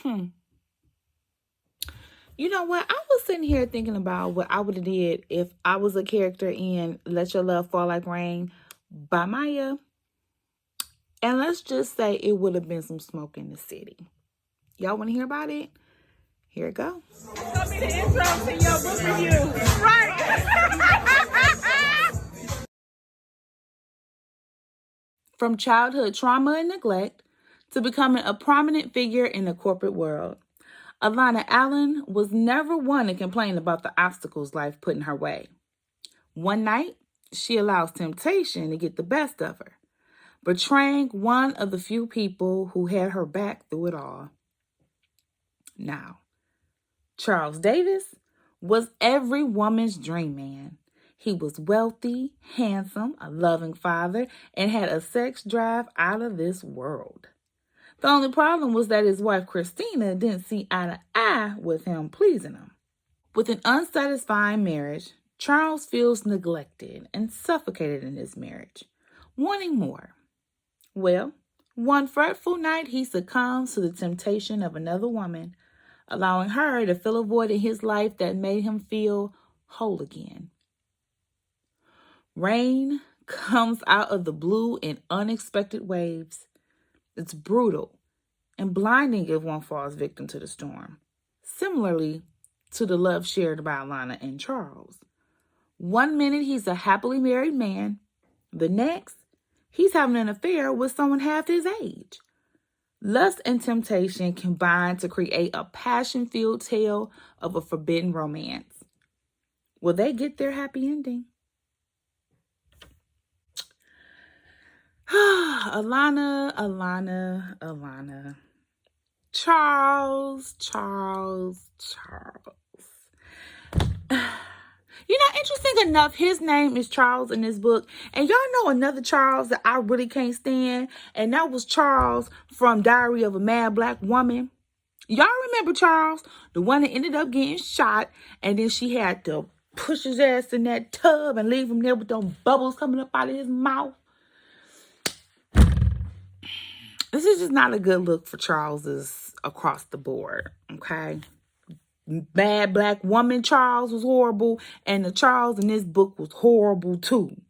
You know what? I was sitting here thinking about what I would have did if I was a character in Let Your Love Fall Like Rain by Maya. And let's just say it would have been some smoke in the city. Y'all want to hear about it? Here it goes. It's going to be the intro to your book review. Right. From childhood trauma and neglect to becoming a prominent figure in the corporate world, Alana Allen was never one to complain about the obstacles life put in her way. One night, she allows temptation to get the best of her, betraying one of the few people who had her back through it all. Now, Charles Davis was every woman's dream man. He was wealthy, handsome, a loving father, and had a sex drive out of this world. The only problem was that his wife, Christina, didn't see eye to eye with him pleasing him. With an unsatisfying marriage, Charles feels neglected and suffocated in his marriage, wanting more. Well, one fateful night, he succumbs to the temptation of another woman, allowing her to fill a void in his life that made him feel whole again. Rain comes out of the blue in unexpected waves. It's brutal and blinding if one falls victim to the storm, similarly to the love shared by Alana and Charles. One minute he's a happily married man, the next he's having an affair with someone half his age. Lust and temptation combine to create a passion-filled tale of a forbidden romance. Will they get their happy ending? Alana. Charles. You know, interesting enough, his name is Charles in this book. And y'all know another Charles that I really can't stand. And that was Charles from Diary of a Mad Black Woman. Y'all remember Charles? The one that ended up getting shot. And then she had to push his ass in that tub and leave him there with those bubbles coming up out of his mouth. This is just not a good look for Charles's across the board, okay? Bad Black Woman Charles was horrible, and the Charles in this book was horrible too.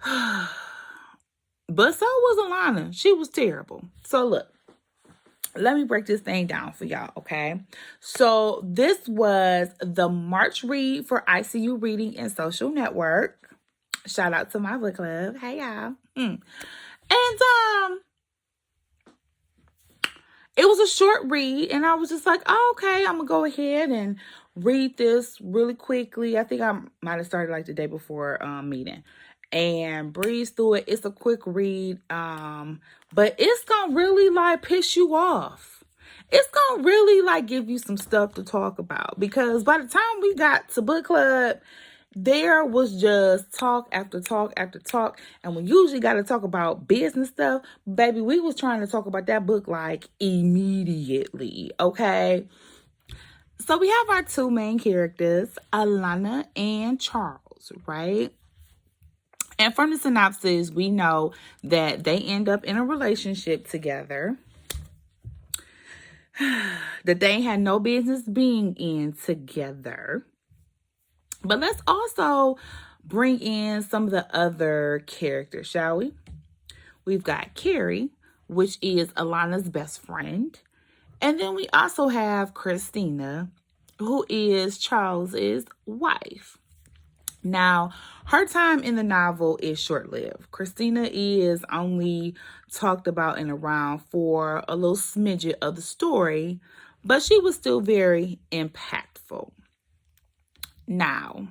But so was Alana. She was terrible. So look, let me break this thing down for y'all, okay? So this was the March read for ICU Reading and Social Network. Shout out to my book club. Hey, y'all. And it was a short read, and I was just like, oh, okay, I'm going to go ahead and read this really quickly. I think I might have started like the day before meeting and breeze through it. It's a quick read, but it's going to really like piss you off. It's going to really like give you some stuff to talk about, because by the time we got to book club, there was just talk after talk after talk. And we usually got to talk about business stuff. Baby, we was trying to talk about that book like immediately, okay? So we have our two main characters, Alana and Charles, right? And from the synopsis, we know that they end up in a relationship together that they had no business being in together. But let's also bring in some of the other characters, shall we? We've got Carrie, which is Alana's best friend. And then we also have Christina, who is Charles's wife. Now, her time in the novel is short-lived. Christina is only talked about and around for a little smidget of the story, but she was still very impactful. Now,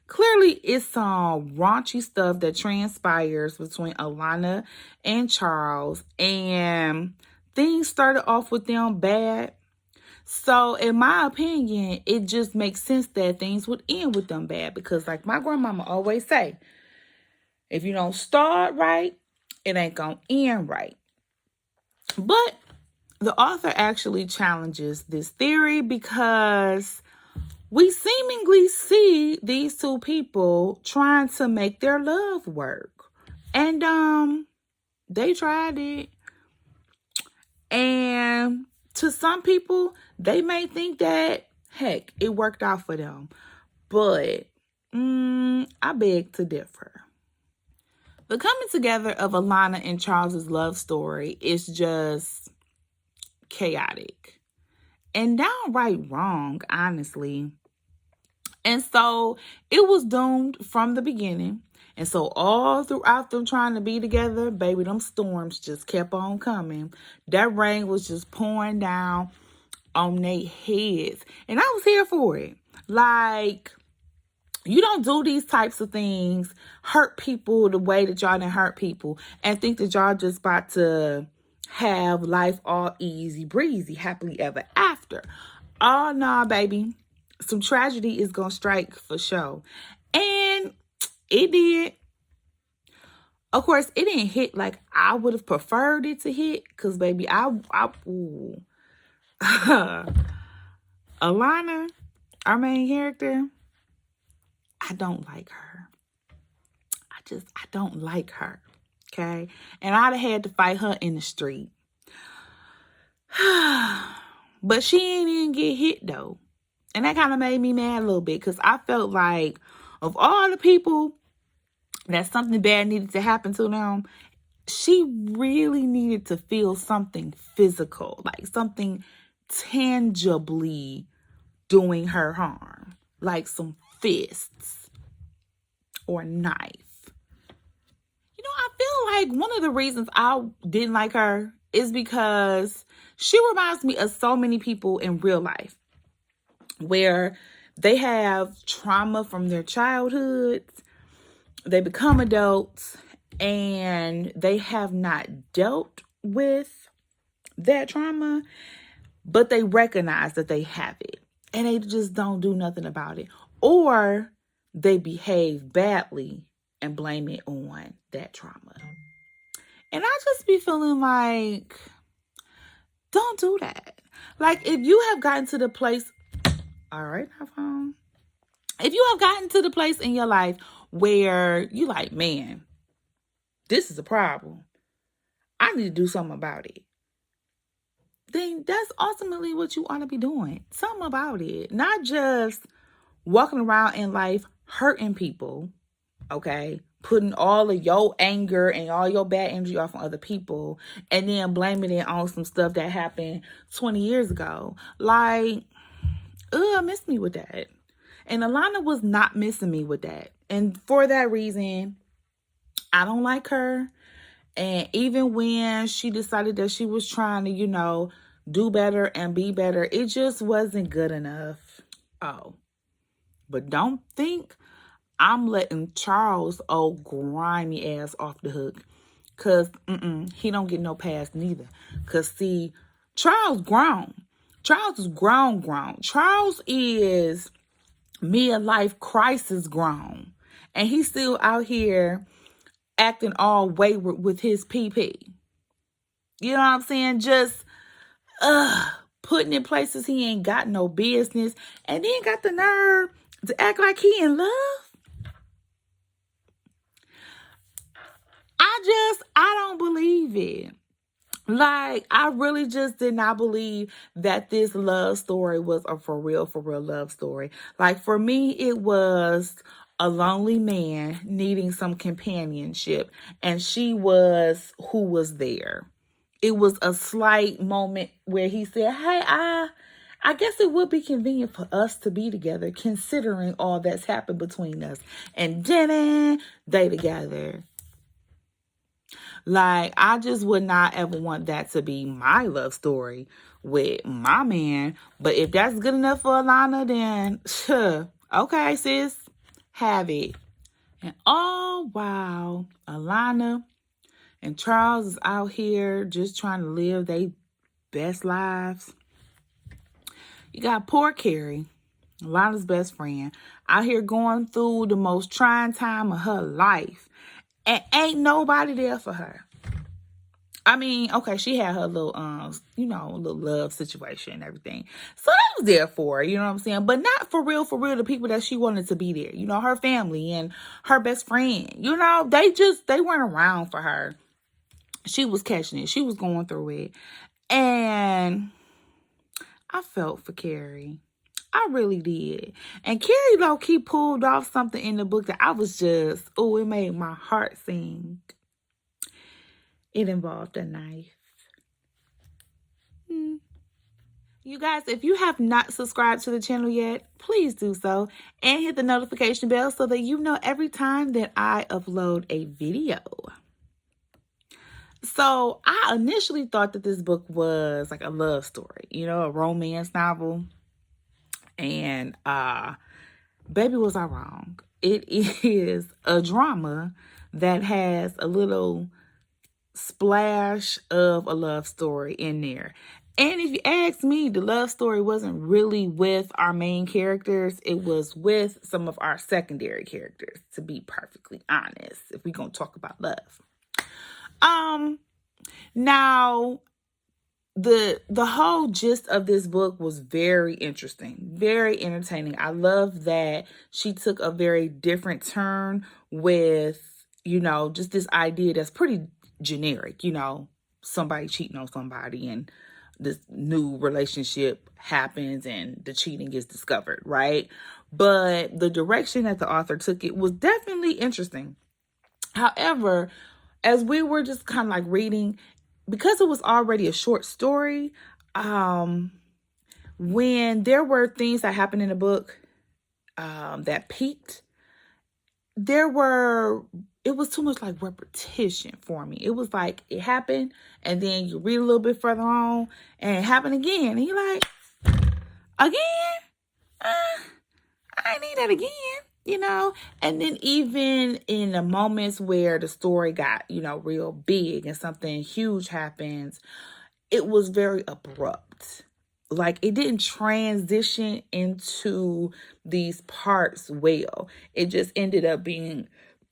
clearly it's some raunchy stuff that transpires between Alana and Charles, and things started off with them bad. So in my opinion, it just makes sense that things would end with them bad, because like my grandmama always say, if you don't start right, it ain't gonna end right. But the author actually challenges this theory, because we seemingly see these two people trying to make their love work. And they tried it. And to some people, they may think that, heck, it worked out for them. But I beg to differ. The coming together of Alana and Charles's love story is just chaotic and downright wrong, honestly. And so it was doomed from the beginning. And so all throughout them trying to be together, baby, them storms just kept on coming. That rain was just pouring down on their heads. And I was here for it. Like, you don't do these types of things, hurt people the way that y'all done hurt people, and think that y'all just about to have life all easy breezy, happily ever after. Oh, nah, baby. Some tragedy is going to strike for sure. And it did. Of course, it didn't hit like I would have preferred it to hit. Because, baby, ooh. Alana, our main character, I don't like her. I don't like her. Okay? And I'd have had to fight her in the street. But she ain't even get hit, though. And that kind of made me mad a little bit. Because I felt like of all the people that something bad needed to happen to them, she really needed to feel something physical. Like something tangibly doing her harm. Like some fists or knife. You know, I feel like one of the reasons I didn't like her is because she reminds me of so many people in real life where they have trauma from their childhoods, they become adults, and they have not dealt with that trauma, but they recognize that they have it, and they just don't do nothing about it. Or they behave badly and blame it on that trauma. And I just be feeling like, don't do that. Like, if you have gotten to the place, all right, my phone. If you have gotten to the place in your life where you like, man, this is a problem, I need to do something about it, then that's ultimately what you ought to be doing. Something about it. Not just walking around in life hurting people, okay? Putting all of your anger and all your bad energy off on other people and then blaming it on some stuff that happened 20 years ago. Like, miss me with that. And Alana was not missing me with that. And for that reason, I don't like her. And even when she decided that she was trying to, do better and be better, it just wasn't good enough. Oh, but don't think I'm letting Charles' old grimy ass off the hook. Because he don't get no pass neither. Because, see, Charles grown. Charles is grown. Charles is midlife crisis grown. And he's still out here acting all wayward with his PP. You know what I'm saying? Just putting in places he ain't got no business. And then got the nerve to act like he in love. I don't believe it. Like, I really just did not believe that this love story was a for real love story. Like, for me, it was a lonely man needing some companionship, and she was who was there. It was a slight moment where he said, hey, I guess it would be convenient for us to be together, considering all that's happened between us. And then they together. Like, I just would not ever want that to be my love story with my man. But if that's good enough for Alana, then sure. Okay, sis, have it. And oh, wow, Alana and Charles is out here just trying to live their best lives. You got poor Carrie, Alana's best friend, out here going through the most trying time of her life. And ain't nobody there for her. I mean, okay, she had her little, little love situation and everything. So that was there for her, you know what I'm saying? But not for real, the people that she wanted to be there. Her family and her best friend. They weren't around for her. She was catching it. She was going through it. And I felt for Carrie. I really did. And Carrie low-key pulled off something in the book that I was just, oh, it made my heart sing. It involved a knife. You guys, if you have not subscribed to the channel yet, please do so. And hit the notification bell so that you know every time that I upload a video. So I initially thought that this book was like a love story, you know, a romance novel. And baby, was I wrong. It is a drama that has a little splash of a love story in there. And if you ask me, the love story wasn't really with our main characters. It was with some of our secondary characters, to be perfectly honest, if we're going to talk about love. Now, the whole gist of this book was very interesting, very entertaining. I love that she took a very different turn with, you know, just this idea that's pretty generic, you know, somebody cheating on somebody and this new relationship happens and the cheating is discovered, right? But the direction that the author took it was definitely interesting. However, as we were just kind of like reading, because it was already a short story, when there were things that happened in the book that peaked, it was too much like repetition for me. It was like it happened and then you read a little bit further on and it happened again. And you're like, again? I need that again, you know? And then even in the moments where the story got, you know, real big and something huge happens, it was very abrupt. Like it didn't transition into these parts well. It just ended up being,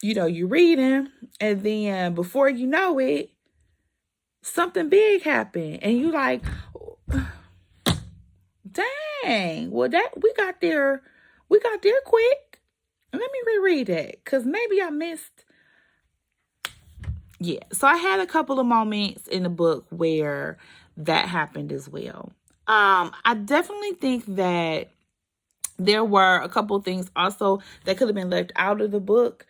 you know, you reading and then before you know it, something big happened and you like, dang, well we got there quick. Let me reread that because maybe I missed. Yeah, so I had a couple of moments in the book where that happened as well. I definitely think that there were a couple of things also that could have been left out of the book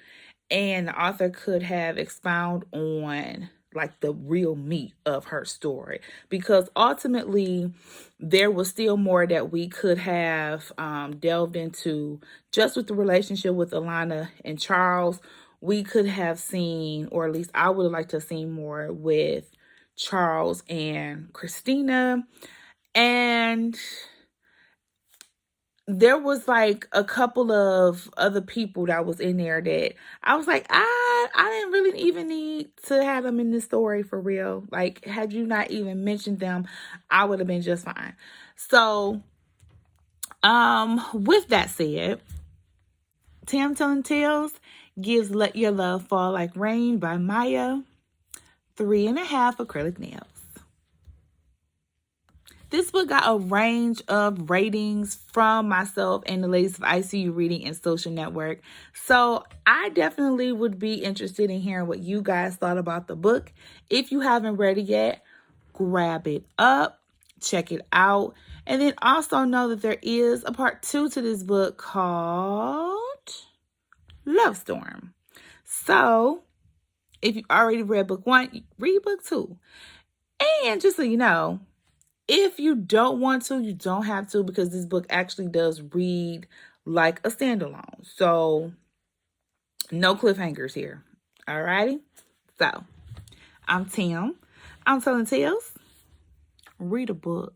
and the author could have expounded on like the real meat of her story, because ultimately there was still more that we could have delved into just with the relationship with Alana and Charles. We could have seen, or at least I would have liked to have seen more with Charles and Christina. And there was like a couple of other people that was in there that I was like, I didn't really even need to have them in this story for real. Like, had you not even mentioned them, I would have been just fine. So, with that said, Tam Telling Tales gives Let Your Love Fall Like Rain by Maya 3.5 acrylic nails. This book got a range of ratings from myself and the ladies of ICU Reading and Social Network. So I definitely would be interested in hearing what you guys thought about the book. If you haven't read it yet, grab it up, check it out. And then also know that there is a part 2 to this book called Love Storm. So if you already read book 1, read book 2. And just so you know, if you don't want to, you don't have to, because this book actually does read like a standalone. So no cliffhangers here. Alrighty? So I'm Tim. I'm Telling Tales. Read a book.